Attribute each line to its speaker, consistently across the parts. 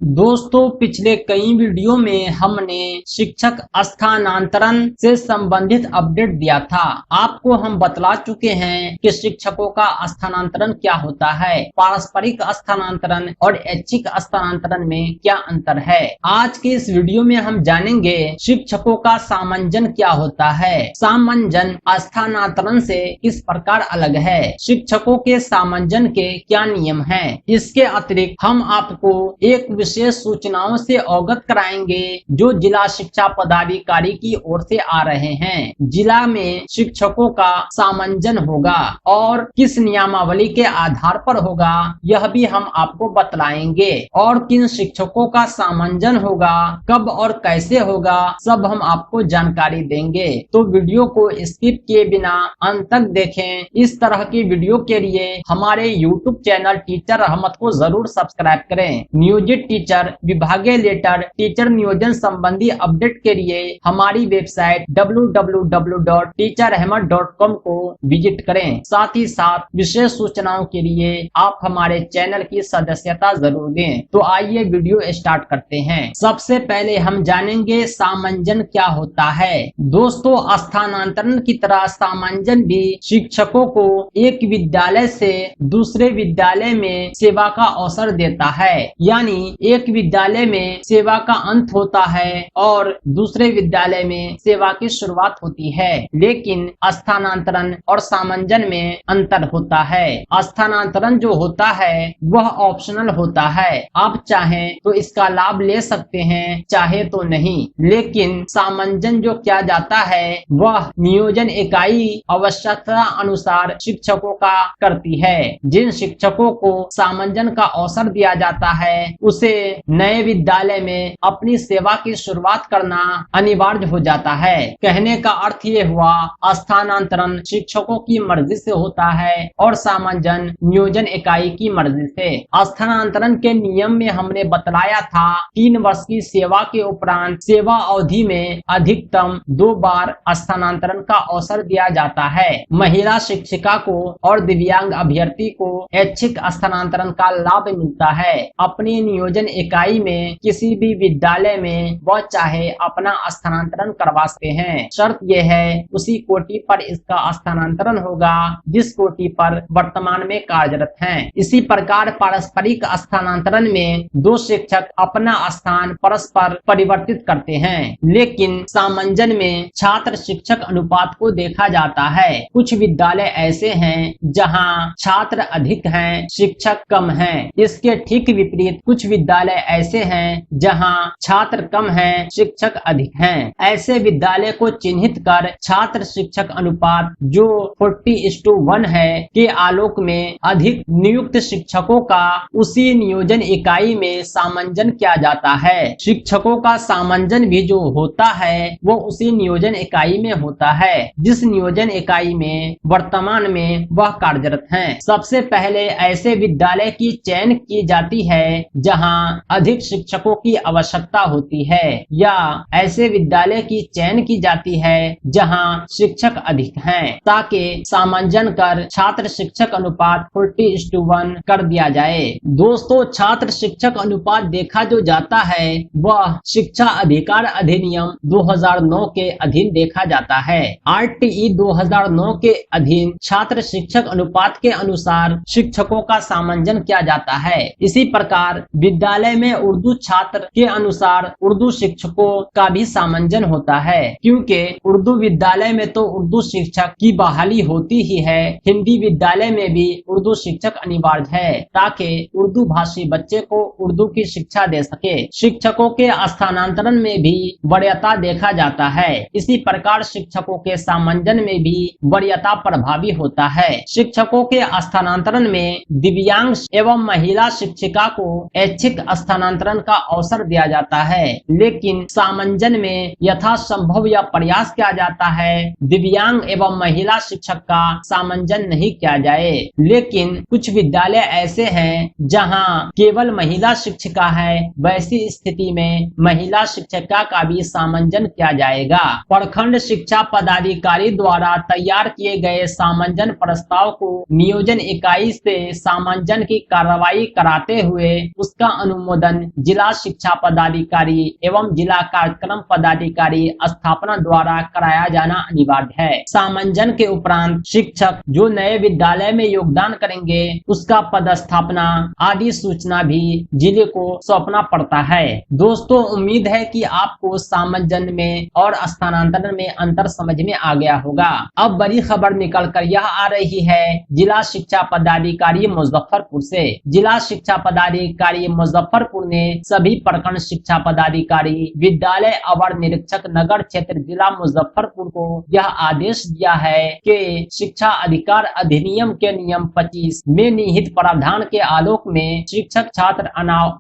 Speaker 1: दोस्तों, पिछले कई वीडियो में हमने शिक्षक स्थानांतरण से संबंधित अपडेट दिया था। आपको हम बतला चुके हैं कि शिक्षकों का स्थानांतरण क्या होता है, पारस्परिक स्थानांतरण और ऐच्छिक स्थानांतरण में क्या अंतर है। आज के इस वीडियो में हम जानेंगे शिक्षकों का सामंजन क्या होता है, सामंजन स्थानांतरण से किस प्रकार अलग है, शिक्षकों के सामंजन के क्या नियम हैं। इसके अतिरिक्त हम आपको एक विशेष सूचनाओं से अवगत कराएंगे जो जिला शिक्षा पदाधिकारी की ओर से आ रहे हैं। जिला में शिक्षकों का सामंजन होगा और किस नियमावली के आधार पर होगा यह भी हम आपको बतलाएंगे, और किन शिक्षकों का सामंजन होगा, कब और कैसे होगा, सब हम आपको जानकारी देंगे। तो वीडियो को स्किप किए बिना अंत तक देखें। इस तरह की वीडियो के लिए हमारे YouTube चैनल टीचर रहमत को जरूर सब्सक्राइब करें। नियोजित टीचर, विभागीय लेटर, टीचर नियोजन संबंधी अपडेट के लिए हमारी वेबसाइट www.teacherahmed.com को विजिट करें। साथ ही साथ विशेष सूचनाओं के लिए आप हमारे चैनल की सदस्यता जरूर दें। तो आइए वीडियो स्टार्ट करते हैं। सबसे पहले हम जानेंगे सामंजन क्या होता है। दोस्तों, स्थानांतरण की तरह सामंजन भी शिक्षकों को एक विद्यालय से दूसरे विद्यालय में सेवा का अवसर देता है। यानी एक विद्यालय में सेवा का अंत होता है और दूसरे विद्यालय में सेवा की शुरुआत होती है, लेकिन स्थानांतरण और सामंजन में अंतर होता है। स्थानांतरण जो होता है वह ऑप्शनल होता है, आप चाहें तो इसका लाभ ले सकते हैं, चाहे तो नहीं। लेकिन सामंजन जो किया जाता है वह नियोजन इकाई आवश्यकता अनुसार शिक्षकों का करती है। जिन शिक्षकों को सामंजन का अवसर दिया जाता है उसे नए विद्यालय में अपनी सेवा की शुरुआत करना अनिवार्य हो जाता है। कहने का अर्थ ये हुआ, स्थानांतरण शिक्षकों की मर्जी से होता है और सामंजन नियोजन इकाई की मर्जी से। स्थानांतरण के नियम में हमने बतलाया था 3 वर्ष की सेवा के उपरांत सेवा अवधि में अधिकतम 2 बार स्थानांतरण का अवसर दिया जाता है। महिला शिक्षिका को और दिव्यांग अभ्यर्थी को ऐच्छिक स्थानांतरण का लाभ मिलता है। अपनी नियोजन इकाई में किसी भी विद्यालय में वह चाहे अपना स्थानांतरण करवा सकते हैं। शर्त यह है उसी कोटि पर इसका स्थानांतरण होगा जिस कोटि पर वर्तमान में कार्यरत हैं। इसी प्रकार पारस्परिक स्थानांतरण में 2 शिक्षक अपना स्थान परस्पर परिवर्तित करते हैं, लेकिन सामंजन में छात्र शिक्षक अनुपात को देखा जाता है। कुछ विद्यालय ऐसे हैं जहां छात्र अधिक हैं, शिक्षक कम हैं। इसके ठीक विपरीत कुछ विद्यालय ऐसे हैं जहां छात्र कम हैं, शिक्षक अधिक हैं। ऐसे विद्यालय को चिन्हित कर छात्र शिक्षक अनुपात जो 40:1 है के आलोक में अधिक नियुक्त शिक्षकों का उसी नियोजन इकाई में सामंजन किया जाता है। शिक्षकों का सामंजन भी जो होता है वो उसी नियोजन इकाई में होता है जिस नियोजन इकाई में वर्तमान में वह कार्यरत हैं। सबसे पहले ऐसे विद्यालय की चयन की जाती है जहां अधिक शिक्षकों की आवश्यकता होती है, या ऐसे विद्यालय की चयन की जाती है जहां शिक्षक अधिक हैं, ताकि सामंजन कर छात्र शिक्षक अनुपात 40:1 कर दिया जाए। दोस्तों, छात्र शिक्षक अनुपात देखा जो जाता है वह शिक्षा अधिकार अधिनियम 2009 के अधीन देखा जाता है। RTE 2009 के अधीन छात्र शिक्षक अनुपात के अनुसार शिक्षकों का सामंजन किया जाता है। इसी प्रकार विद्यालय में उर्दू छात्र के अनुसार उर्दू शिक्षकों का भी सामंजन होता है, क्योंकि उर्दू विद्यालय में तो उर्दू शिक्षक की बहाली होती ही है, हिंदी विद्यालय में भी उर्दू शिक्षक अनिवार्य है ताकि उर्दू भाषी बच्चे को उर्दू की शिक्षा दे सके। शिक्षकों के स्थानांतरण में भी वरीयता देखा जाता है। इसी प्रकार शिक्षकों के सामंजन में भी वरीयता प्रभावी होता है। शिक्षकों के स्थानांतरण में दिव्यांग एवं महिला शिक्षिका को ऐच्छिक स्थानांतरण का अवसर दिया जाता है, लेकिन सामंजन में यथासंभव यह प्रयास किया जाता है दिव्यांग एवं महिला शिक्षक का सामंजन नहीं किया जाए। लेकिन कुछ विद्यालय ऐसे हैं जहां केवल महिला शिक्षिका है, वैसी स्थिति में महिला शिक्षिका का भी सामंजन किया जाएगा। प्रखंड शिक्षा पदाधिकारी द्वारा तैयार किए गए सामंजन प्रस्ताव को नियोजन इकाई से सामंजन की कार्रवाई कराते हुए उसका अनुमोदन जिला शिक्षा पदाधिकारी एवं जिला कार्यक्रम पदाधिकारी स्थापना द्वारा कराया जाना अनिवार्य है। सामंजन के उपरांत शिक्षक जो नए विद्यालय में योगदान करेंगे उसका पदस्थापना आदि सूचना भी जिले को सौंपना पड़ता है। दोस्तों, उम्मीद है कि आपको सामंजन में और स्थानांतरण में अंतर समझ में आ गया होगा। अब बड़ी खबर निकल कर यह आ रही है जिला शिक्षा पदाधिकारी मुजफ्फरपुर से। जिला शिक्षा पदाधिकारी मुजफ्फरपुर ने सभी प्रखंड शिक्षा पदाधिकारी, विद्यालय अवर निरीक्षक, नगर क्षेत्र जिला मुजफ्फरपुर को यह आदेश दिया है कि शिक्षा अधिकार अधिनियम के नियम 25 में निहित प्रावधान के आलोक में शिक्षक छात्र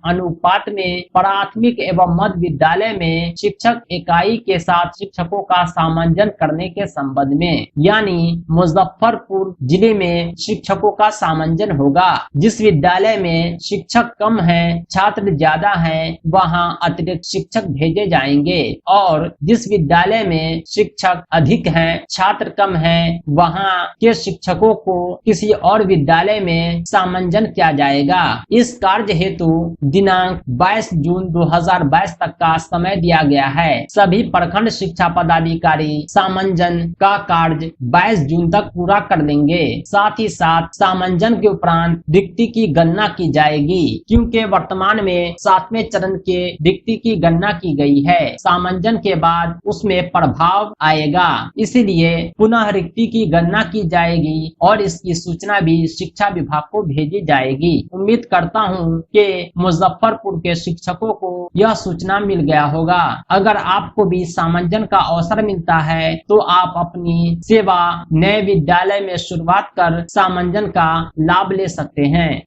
Speaker 1: अनुपात में प्राथमिक एवं मध्य विद्यालय में शिक्षक इकाई के साथ शिक्षकों का सामंजन करने के संबंध में, यानी मुजफ्फरपुर जिले में शिक्षकों का सामंजन होगा। जिस विद्यालय में शिक्षक कम हैं, छात्र ज्यादा हैं, वहां अतिरिक्त शिक्षक भेजे जाएंगे और जिस विद्यालय में शिक्षक अधिक हैं, छात्र कम हैं, वहां के शिक्षकों को किसी और विद्यालय में सामंजन किया जाएगा। इस कार्य हेतु दिनांक 22 जून 2022 तक का समय दिया गया है। सभी प्रखंड शिक्षा पदाधिकारी सामंजन का कार्य 22 जून तक पूरा कर देंगे। साथ ही साथ सामंजन के उपरांत रिक्ति की गणना की जाएगी, क्योंकि वर्तमान में 7वें चरण के रिक्ति की गणना की गई है। सामंजन के बाद उसमें प्रभाव आएगा, इसलिए पुनः रिक्ति की गणना की जाएगी और इसकी सूचना भी शिक्षा विभाग को भेजी जाएगी। उम्मीद करता हूं कि मुजफ्फरपुर के शिक्षकों को यह सूचना मिल गया होगा। अगर आपको भी सामंजन का अवसर मिलता है तो आप अपनी सेवा नए विद्यालय में शुरुआत कर सामंजन का लाभ ले सकते हैं।